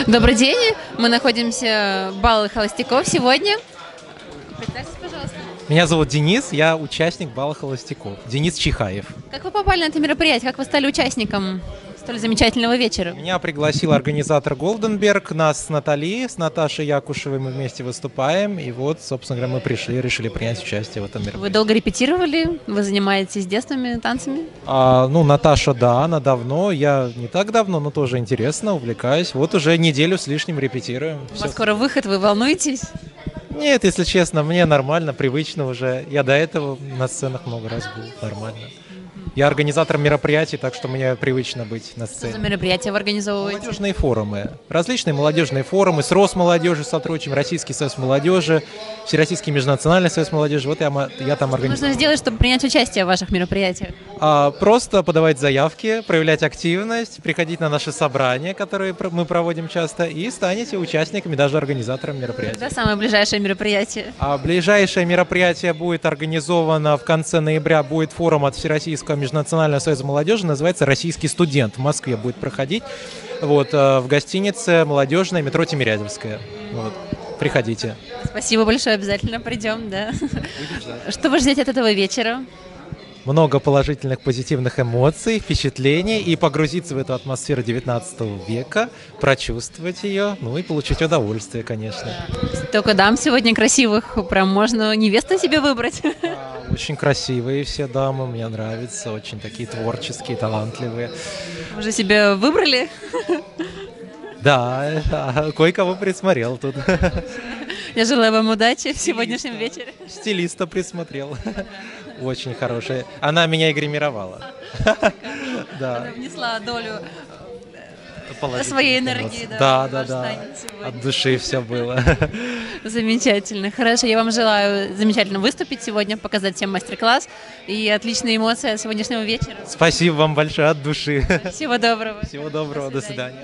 Добрый день, мы находимся в Бал холостяков сегодня. Представьтесь, пожалуйста. Меня зовут Денис, я участник Бала холостяков. Денис Чихаев. Как вы попали на это мероприятие? Как вы стали участником столь замечательного вечера? Меня пригласил организатор Голденберг, нас с Натальей, с Наташей Якушевой мы вместе выступаем. И вот, собственно говоря, мы пришли, решили принять участие в этом мероприятии. Вы долго репетировали? Вы занимаетесь детскими танцами? Наташа, да, она давно, я не так давно, но тоже интересно, увлекаюсь. Вот уже неделю с лишним репетируем. У вас скоро выход, вы волнуетесь? Нет, если честно, мне нормально, привычно уже. Я до этого на сценах много раз был, нормально. Я организатор мероприятий, так что мне привычно быть на сцене. Что за мероприятия вы организовываете? Молодежные форумы. Различные молодежные форумы. С Росмолодежью сотрудничаем, Российский союз молодежи, Всероссийский межнациональный союз молодежи. Вот я там организую. Что нужно сделать, чтобы принять участие в ваших мероприятиях? Просто подавать заявки, проявлять активность, приходить на наши собрания, которые мы проводим часто, и станете участниками, даже организатором мероприятия. Когда самое ближайшее мероприятие? Ближайшее мероприятие будет организовано в конце ноября. Будет форум от Всероссийского межнационального союза молодежи, называется «Российский студент». В Москве будет проходить. В гостинице молодежная, метро Тимирязевская. Приходите. Спасибо большое, обязательно придем, да. Что вы ждете от этого вечера? Много положительных, позитивных эмоций, впечатлений и погрузиться в эту атмосферу 19 века, прочувствовать ее, и получить удовольствие, конечно. Только дам сегодня красивых, прям можно невесту себе выбрать. Очень красивые все дамы, мне нравятся, очень такие творческие, талантливые. Уже себе выбрали? Да, кое-кого присмотрел тут. Я желаю вам удачи в сегодняшнем вечере. Стилиста присмотрел. Очень хорошая. Она меня и гримировала. Она внесла долю своей энергии. Да. От души все было. Замечательно. Хорошо, я вам желаю замечательно выступить сегодня, показать всем мастер-класс и отличные эмоции от сегодняшнего вечера. Спасибо вам большое от души. Всего доброго. Всего доброго, до свидания.